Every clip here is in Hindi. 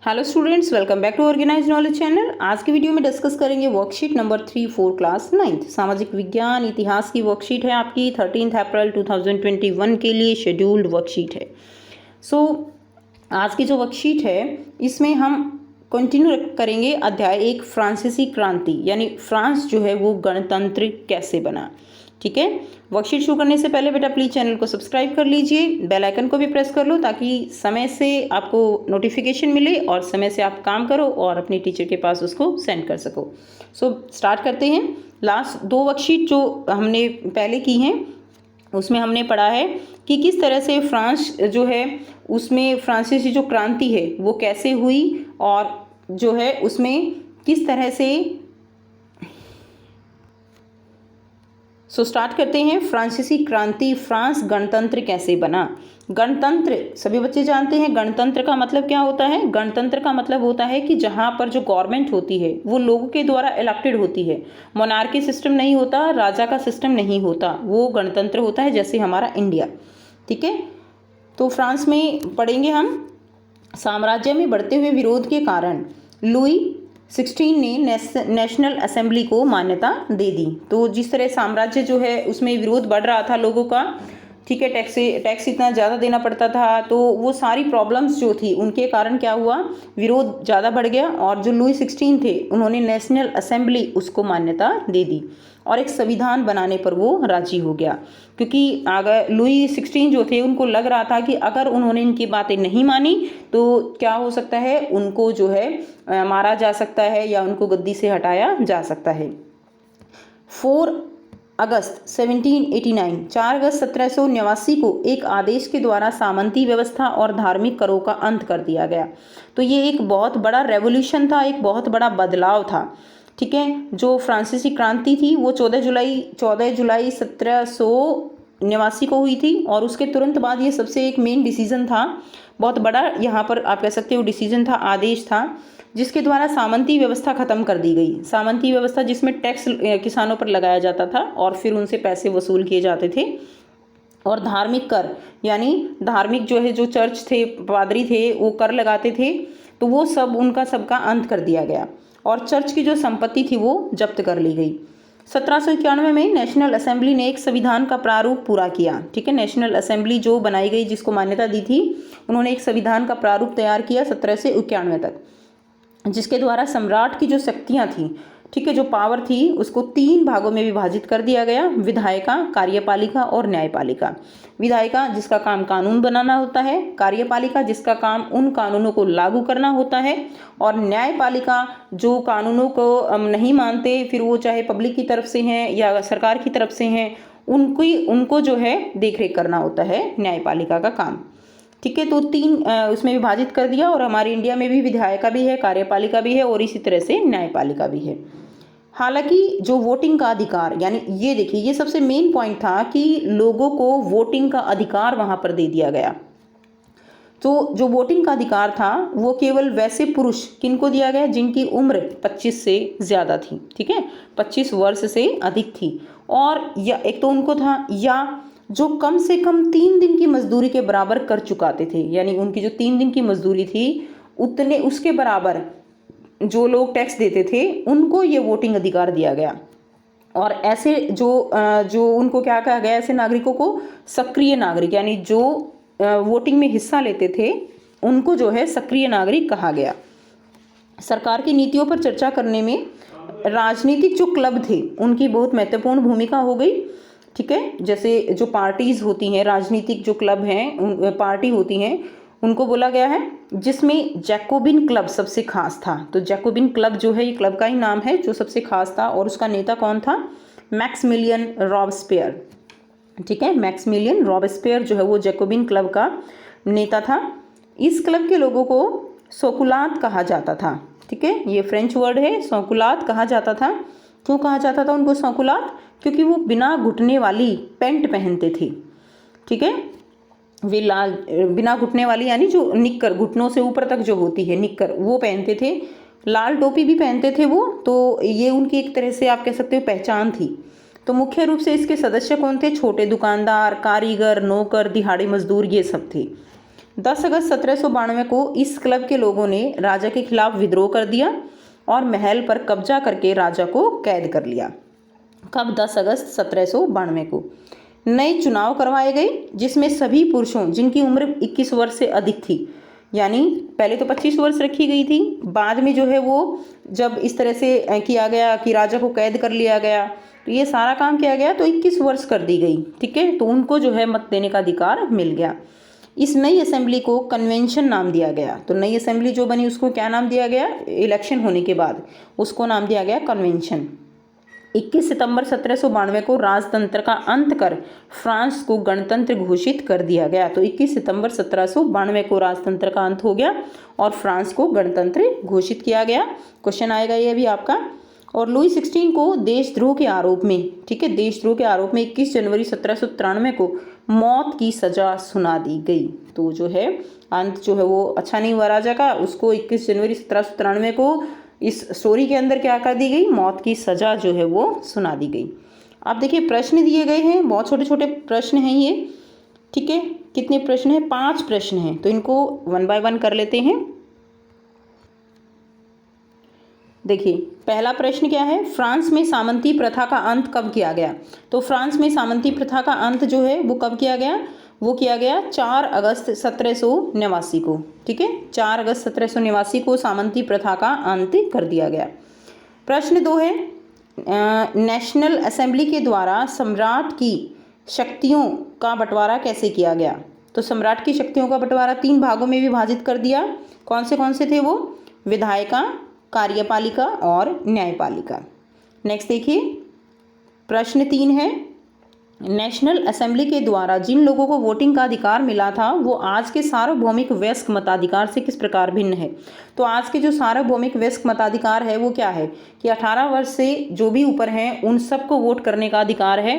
Hello students, welcome back to organize knowledge channel. आज की वीडियो में डिस्कस करेंगे वर्कशीट नंबर 3-4 क्लास 9th सामाजिक विज्ञान इतिहास की वर्कशीट है। आपकी 13 अप्रैल 2021 के लिए शेड्यूल्ड वर्कशीट है। आज की जो वर्कशीट है इसमें हम कंटिन्यू करेंगे अध्याय 1 फ्रांसीसी क्रांति, यानी फ्रांस जो है वो गणतंत्र कैसे बना। ठीक है, वर्कशीट शुरू करने से पहले बेटा प्लीज़ चैनल को सब्सक्राइब कर लीजिए, बेल आइकन को भी प्रेस कर लो ताकि समय से आपको नोटिफिकेशन मिले और समय से आप काम करो और अपने टीचर के पास उसको सेंड कर सको। स्टार्ट करते हैं। लास्ट 2 वर्कशीट जो हमने पहले की हैं उसमें हमने पढ़ा है कि किस तरह से फ्रांस जो है उसमें फ्रांसीसी जो क्रांति है वो कैसे हुई और जो है उसमें किस तरह से स्टार्ट करते हैं। फ्रांसीसी क्रांति, फ्रांस गणतंत्र कैसे बना। गणतंत्र सभी बच्चे जानते हैं, गणतंत्र का मतलब क्या होता है। गणतंत्र का मतलब होता है कि जहाँ पर जो गवर्नमेंट होती है वो लोगों के द्वारा इलेक्टेड होती है। मोनार्की सिस्टम नहीं होता, राजा का सिस्टम नहीं होता, वो गणतंत्र होता है जैसे हमारा इंडिया। ठीक है, तो फ्रांस में पढ़ेंगे हम। साम्राज्य में बढ़ते हुए विरोध के कारण लुई 16 ने नेशनल असेंबली को मान्यता दे दी। तो जिस तरह साम्राज्य जो है उसमें विरोध बढ़ रहा था लोगों का, ठीक है, टैक्स इतना ज़्यादा देना पड़ता था, तो वो सारी प्रॉब्लम्स जो थी उनके कारण क्या हुआ, विरोध ज़्यादा बढ़ गया और जो लुई 16 थे उन्होंने नेशनल असेंबली उसको मान्यता दे दी और एक संविधान बनाने पर वो राजी हो गया। क्योंकि अगर लुई 16 जो थे उनको लग रहा था कि अगर उन्होंने इनकी बातें नहीं मानी तो क्या हो सकता है, उनको जो है मारा जा सकता है या उनको गद्दी से हटाया जा सकता है। 4 अगस्त 1789 4 अगस्त 1789 को एक आदेश के द्वारा सामंती व्यवस्था और धार्मिक करों का अंत कर दिया गया। तो ये एक बहुत बड़ा रेवोल्यूशन था, एक बहुत बड़ा बदलाव था। ठीक है, जो फ्रांसीसी क्रांति थी वो 14 जुलाई 1789 को हुई थी और उसके तुरंत बाद ये सबसे एक मेन डिसीजन था, बहुत बड़ा यहाँ पर आप कह सकते हो डिसीजन था, आदेश था, जिसके द्वारा सामंती व्यवस्था खत्म कर दी गई। सामंती व्यवस्था जिसमें टैक्स किसानों पर लगाया जाता था और फिर उनसे पैसे वसूल किए जाते थे, और धार्मिक कर यानी धार्मिक जो है जो चर्च थे, पादरी थे, वो कर लगाते थे, तो वो सब उनका सबका अंत कर दिया गया और चर्च की जो संपत्ति थी वो जब्त कर ली गई। 1791 में नेशनल असेंबली ने एक संविधान का प्रारूप पूरा किया। ठीक है, नेशनल असेंबली जो बनाई गई जिसको मान्यता दी थी, उन्होंने एक संविधान का प्रारूप तैयार किया 1791 तक, जिसके द्वारा सम्राट की जो शक्तियाँ थीं, ठीक है, जो पावर थी उसको 3 भागों में विभाजित कर दिया गया। विधायिका, कार्यपालिका और न्यायपालिका। विधायिका जिसका काम कानून बनाना होता है, कार्यपालिका जिसका काम उन कानूनों को लागू करना होता है, और न्यायपालिका जो कानूनों को नहीं मानते, फिर वो चाहे पब्लिक की तरफ से हैं या सरकार की तरफ से हैं, उनको जो है देखरेख करना होता है न्यायपालिका का काम। ठीक है, तो 3 उसमें विभाजित कर दिया और हमारे इंडिया में भी विधायिका भी है, कार्यपालिका भी है और इसी तरह से न्यायपालिका भी है। हालांकि जो वोटिंग का अधिकार, यानी ये देखिए ये सबसे मेन पॉइंट था कि लोगों को वोटिंग का अधिकार वहां पर दे दिया गया। तो जो वोटिंग का अधिकार था वो केवल वैसे पुरुष किनको दिया गया जिनकी उम्र 25 से ज़्यादा थी। ठीक है, 25 वर्ष से अधिक थी, और या एक तो उनको था, या जो कम से कम 3 दिन की मजदूरी के बराबर कर चुकाते थे, यानी उनकी जो 3 दिन की मजदूरी थी उतने उसके बराबर जो लोग टैक्स देते थे उनको ये वोटिंग अधिकार दिया गया। और ऐसे जो उनको क्या कहा गया, ऐसे नागरिकों को सक्रिय नागरिक, यानी जो वोटिंग में हिस्सा लेते थे उनको जो है सक्रिय नागरिक कहा गया। सरकार की नीतियों पर चर्चा करने में राजनीतिक जो क्लब थे उनकी बहुत महत्वपूर्ण भूमिका हो गई। ठीक है, जैसे जो पार्टीज होती हैं, राजनीतिक जो क्लब हैं, पार्टी होती हैं, उनको बोला गया है, जिसमें जैकोबिन क्लब सबसे खास था। तो जैकोबिन क्लब जो है ये क्लब का ही नाम है जो सबसे खास था, और उसका नेता कौन था, मैक्सिमिलियन रॉबस्पियर। ठीक है, मैक्सिमिलियन रॉबस्पियर जो है वो जैकोबिन क्लब का नेता था। इस क्लब के लोगों को सोकुलात कहा जाता था। ठीक है, ये फ्रेंच वर्ड है, सोकुलात कहा जाता था। क्यों कहा जाता था उनको सोकुलात, क्योंकि वो बिना घुटने वाली पैंट पहनते थे। ठीक है, वे लाल बिना घुटने वाली यानी जो निक्कर घुटनों से ऊपर तक जो होती है निक्कर, वो पहनते थे। लाल टोपी भी पहनते थे वो, तो ये उनकी एक तरह से आप कह सकते हो पहचान थी। तो मुख्य रूप से इसके सदस्य कौन थे, छोटे दुकानदार, कारीगर, नौकर, दिहाड़ी मजदूर, ये सब थे। 10 अगस्त 1792 को इस क्लब के लोगों ने राजा के खिलाफ विद्रोह कर दिया और महल पर कब्जा करके राजा को कैद कर लिया। कब? 10 अगस्त 1792 को। नए चुनाव करवाए गए जिसमें सभी पुरुषों जिनकी उम्र 21 वर्ष से अधिक थी, यानी पहले तो 25 वर्ष रखी गई थी, बाद में जो है वो जब इस तरह से किया गया कि राजा को कैद कर लिया गया तो ये सारा काम किया गया तो 21 वर्ष कर दी गई। ठीक है, तो उनको जो है मत देने का अधिकार मिल गया। इस नई असेंबली को कन्वेंशन नाम दिया गया। तो नई असेंबली जो बनी उसको क्या नाम दिया गया? इलेक्शन होने के बाद उसको नाम दिया गया कन्वेंशन। 21 सितंबर 1792 को राजतंत्र का अंत कर फ्रांस को गणतंत्र घोषित कर दिया गया। तो 21 सितंबर 1792 को राजतंत्र का अंत हो गया और फ्रांस को गणतंत्र घोषित किया गया। क्वेश्चन आएगा ये भी आपका। और लुई 16 को देशद्रोह के आरोप में, ठीक है, देशद्रोह के आरोप में 21 जनवरी 1793 को मौत की सजा सुना दी गई। तो जो है अंत जो है वो अच्छा नहीं हुआ राजा का, उसको 21 जनवरी 1793 को इस स्टोरी के अंदर क्या कर दी गई? मौत की सजा जो है वो सुना दी गई। अब देखिए प्रश्न दिए गए हैं, बहुत छोटे छोटे प्रश्न हैं ये। ठीक है, कितने प्रश्न हैं? 5 प्रश्न हैं, तो इनको 1 बाय 1 कर लेते हैं। देखिए पहला प्रश्न क्या है? फ्रांस में सामंती प्रथा का अंत कब किया गया? तो फ्रांस में सामंती प्रथा का अंत जो है वो कब किया गया? वो किया गया 4 अगस्त 1789 को। ठीक है, 4 अगस्त 1789 को सामंती प्रथा का अंत कर दिया गया। प्रश्न 2 है, नेशनल असेंबली के द्वारा सम्राट की शक्तियों का बंटवारा कैसे किया गया? तो सम्राट की शक्तियों का बंटवारा 3 भागों में विभाजित कर दिया। कौन से थे वो? विधायिका, कार्यपालिका और न्यायपालिका। नेक्स्ट देखिए प्रश्न 3 है, नेशनल असेंबली के द्वारा जिन लोगों को वोटिंग का अधिकार मिला था वो आज के सार्वभौमिक वयस्क मताधिकार से किस प्रकार भिन्न है? तो आज के जो सार्वभौमिक वयस्क मताधिकार है वो क्या है कि 18 वर्ष से जो भी ऊपर हैं उन सबको वोट करने का अधिकार है।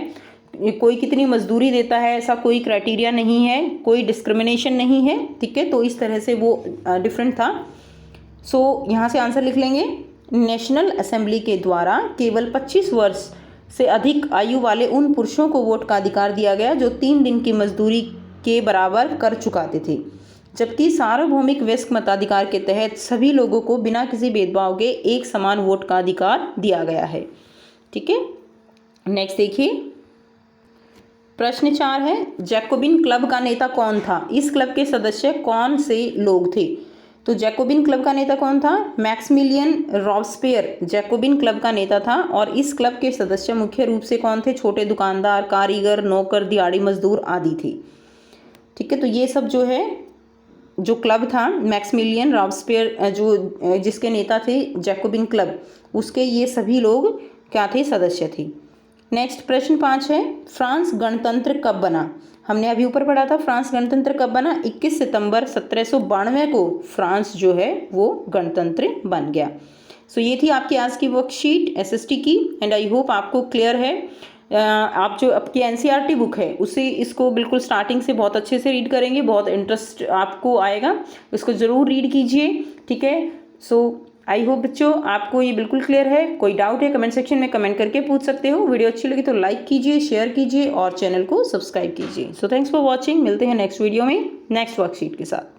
कोई कितनी मजदूरी देता है ऐसा कोई क्राइटेरिया नहीं है, कोई डिस्क्रिमिनेशन नहीं है। ठीक है, तो इस तरह से वो डिफरेंट था। सो यहाँ से आंसर लिख लेंगे, नेशनल असेंबली के द्वारा केवल 25 वर्ष से अधिक आयु वाले उन पुरुषों को वोट का अधिकार दिया गया जो 3 दिन की मजदूरी के बराबर कर चुकाते थे, जबकि सार्वभौमिक वयस्क मताधिकार के तहत सभी लोगों को बिना किसी भेदभाव के एक समान वोट का अधिकार दिया गया है। ठीक है, नेक्स्ट देखिए प्रश्न 4 है, जैकोबिन क्लब का नेता कौन था? इस क्लब के सदस्य कौन से लोग थे? तो जैकोबिन क्लब का नेता कौन था? मैक्सिमिलियन रॉबस्पियर जैकोबिन क्लब का नेता था। और इस क्लब के सदस्य मुख्य रूप से कौन थे? छोटे दुकानदार, कारीगर, नौकर, दिहाड़ी मजदूर आदि थे। ठीक है, तो ये सब जो है जो क्लब था मैक्सिमिलियन रॉबस्पियर जो जिसके नेता थे जैकोबिन क्लब, उसके ये सभी लोग क्या थे? सदस्य थे। नेक्स्ट प्रश्न 5 है, फ्रांस गणतंत्र कब बना? हमने अभी ऊपर पढ़ा था फ्रांस गणतंत्र कब बना? 21 सितंबर 1792 को फ्रांस जो है वो गणतंत्र बन गया। सो ये थी आपकी आज की वर्कशीट एसएसटी की एंड आई होप आपको क्लियर है। आप जो आपकी एनसीईआरटी बुक है उसे इसको बिल्कुल स्टार्टिंग से बहुत अच्छे से रीड करेंगे, बहुत इंटरेस्ट आपको आएगा, इसको ज़रूर रीड कीजिए। ठीक है, सो आई होप बच्चों आपको ये बिल्कुल क्लियर है। कोई डाउट है कमेंट सेक्शन में कमेंट करके पूछ सकते हो। वीडियो अच्छी लगी तो लाइक कीजिए, शेयर कीजिए और चैनल को सब्सक्राइब कीजिए। So thanks for watching. मिलते हैं नेक्स्ट वीडियो में नेक्स्ट वर्कशीट के साथ।